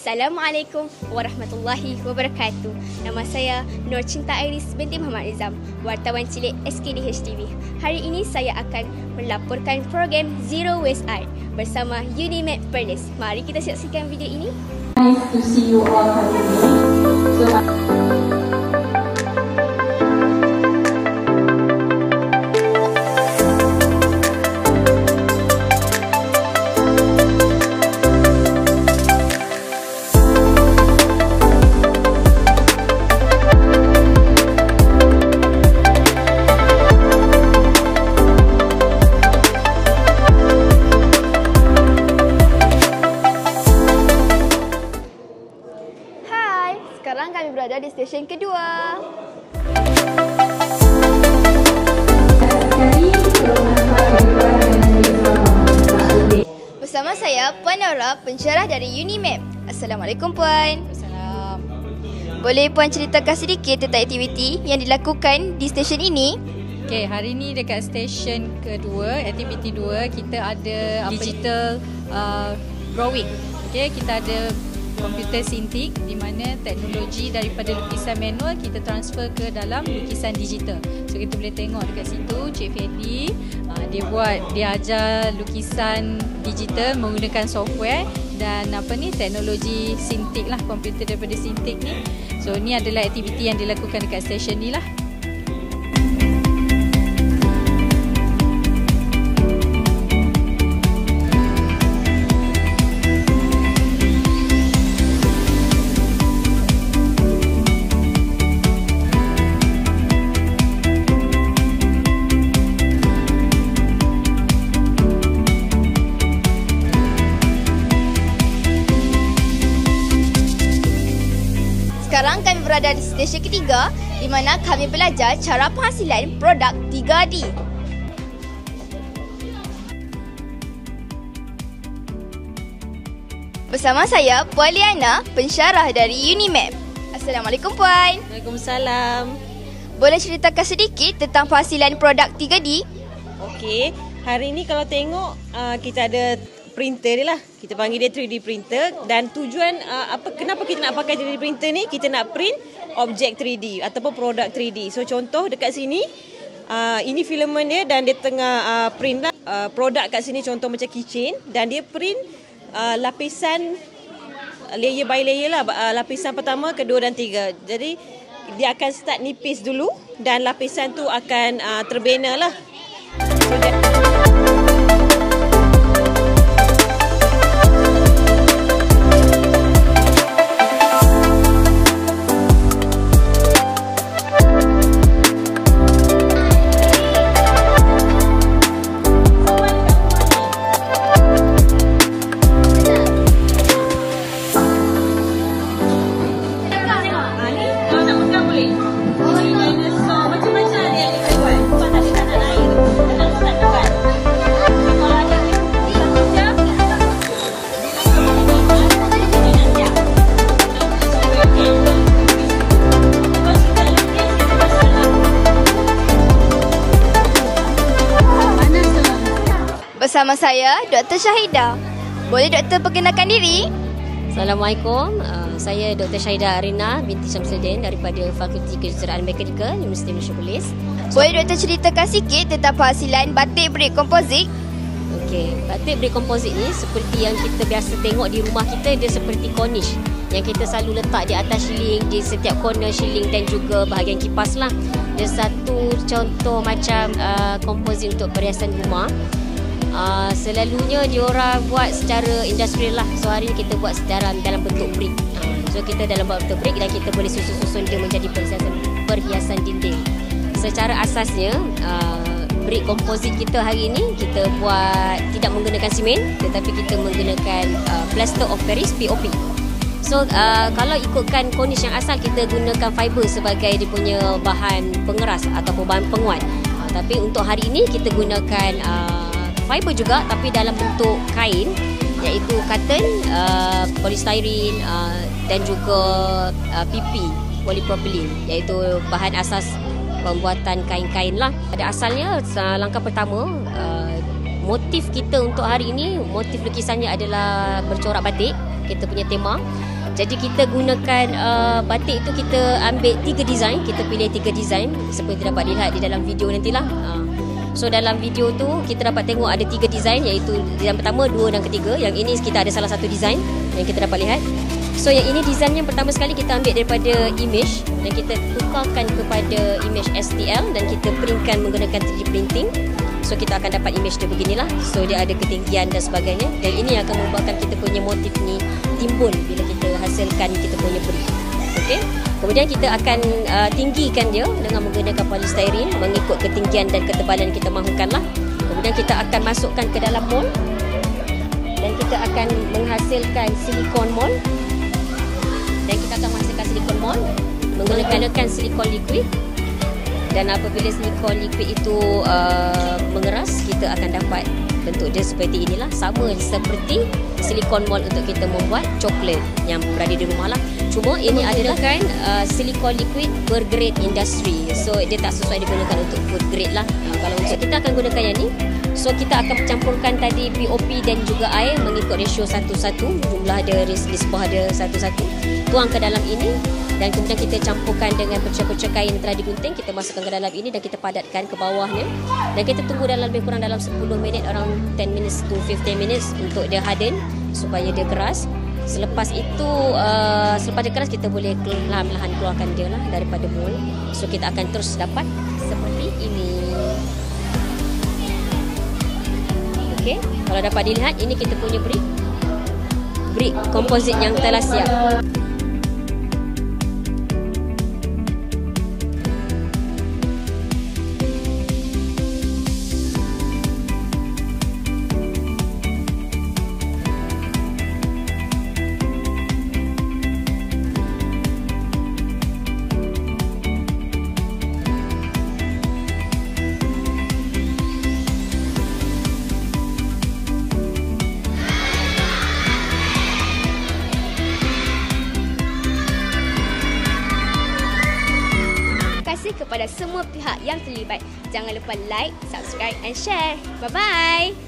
Assalamualaikum warahmatullahi wabarakatuh. Nama saya Nur Cinta Iris binti Muhammad Nizam, wartawan cilik SKDH TV. Hari ini saya akan melaporkan program Zero Waste Art bersama Unimap Perlis. Mari kita saksikan video ini. Nice to see you all hari ini. Sekarang kami berada di stesen kedua. Bersama saya Puan Nora, pensyarah dari Unimap. Assalamualaikum Puan. Assalam. Boleh Puan ceritakan sedikit tentang aktiviti yang dilakukan di stesen ini? Okey, hari ni dekat stesen kedua, aktiviti 2, kita ada digital drawing. Okey, kita ada komputer sintik di mana teknologi daripada lukisan manual kita transfer ke dalam lukisan digital. So kita boleh tengok dekat situ Cik Fedi dia ajar lukisan digital menggunakan software dan teknologi sintik lah, komputer daripada sintik ni. So ni adalah aktiviti yang dilakukan dekat stesen ni lah. Sekarang kami berada di stesen ketiga di mana kami belajar cara penghasilan produk 3D. Bersama saya Puan Liana, pensyarah dari Unimap. Assalamualaikum Puan. Waalaikumsalam. Boleh ceritakan sedikit tentang penghasilan produk 3D? Okey, hari ni kalau tengok kita ada printer dia lah. Kita panggil dia 3D printer dan tujuan kenapa kita nak pakai 3D printer ni? Kita nak print objek 3D ataupun produk 3D. So contoh dekat sini ini filament dia dan dia tengah print lah produk kat sini, contoh macam keychain, dan dia print lapisan layer by layer lah, lapisan pertama, kedua dan tiga. Jadi dia akan start nipis dulu dan lapisan tu akan terbina lah. Bersama saya Dr. Syahidah. Boleh Doktor perkenalkan diri? Assalamualaikum. Saya Dr. Syahidah Arina binti Syamsuddin daripada Fakulti Kejuruteraan Mekanikal Universiti Malaysia Polis. Boleh Doktor ceritakan sikit tentang penghasilan batik brick komposit? Okey, batik brick komposit ni seperti yang kita biasa tengok di rumah kita, dia seperti cornice yang kita selalu letak di atas shilling, di setiap corner shilling dan juga bahagian kipas lah. Dia satu contoh macam komposit untuk perhiasan rumah. Selalunya diorang buat secara industrial lah. So hari ni kita buat dalam bentuk brick. So kita dalam bentuk brick dan kita boleh susun dia menjadi perhiasan dinding. Secara asasnya brick komposit kita hari ini kita buat tidak menggunakan simen, tetapi kita menggunakan plaster of Paris, POP. So kalau ikutkan cornice yang asal, kita gunakan fiber sebagai dia punya bahan pengeras ataupun bahan penguat. Tapi untuk hari ini kita gunakan fiber juga tapi dalam bentuk kain, iaitu cotton, polystyrene dan juga PP, polypropylene, iaitu bahan asas pembuatan kain-kain lah. Pada asalnya langkah pertama motif kita untuk hari ini, motif lukisannya adalah bercorak batik, kita punya tema. Jadi kita gunakan batik itu, kita ambil 3 design, kita pilih 3 design seperti dapat dilihat di dalam video nantilah. So dalam video tu kita dapat tengok ada 3 design, iaitu design pertama, 2 dan ketiga. Yang ini kita ada salah satu design yang kita dapat lihat. So yang ini design yang pertama sekali kita ambil daripada image dan kita tukarkan kepada image STL dan kita printkan menggunakan 3D printing. So kita akan dapat image dia beginilah. So dia ada ketinggian dan sebagainya, dan ini akan membuatkan kita punya motif ni timbul bila kita hasilkan kita punya brief. Okey. Kemudian kita akan tinggikan dia dengan menggunakan polystyrene mengikut ketinggian dan ketebalan kita mahukanlah. Kemudian kita akan masukkan ke dalam mold dan kita akan menghasilkan silikon mold. Dan kita akan menghasilkan silikon mold menggunakan silikon liquid. Dan apabila silikon liquid itu mengeras, kita akan dapat bentuk dia seperti inilah, sama seperti silikon mold untuk kita membuat coklat yang berada di rumah lah. Cuma ini adalah kan silikon liquid bergrade industri, so dia tak sesuai digunakan untuk food grade lah. Kalau untuk kita akan gunakan yang ni, so kita akan campurkan tadi POP dan juga air mengikut ratio 1:1, jumlah dia nisbah dia 1:1, tuang ke dalam ini. Dan kemudian kita campurkan dengan perca-perca kain yang telah digunting, kita masukkan ke dalam ini dan kita padatkan ke bawahnya. Dan kita tunggu dalam lebih kurang dalam 10 minit, around 10 minutes to 15 minutes untuk dia harden supaya dia keras. Selepas itu, selepas dia keras, kita boleh perlahan-lahan keluarkan dia lah daripada mold. So kita akan terus dapat seperti ini. Okey, kalau dapat dilihat, ini kita punya brick komposit yang telah siap. Kepada semua pihak yang terlibat. Jangan lupa like, subscribe and share. Bye-bye.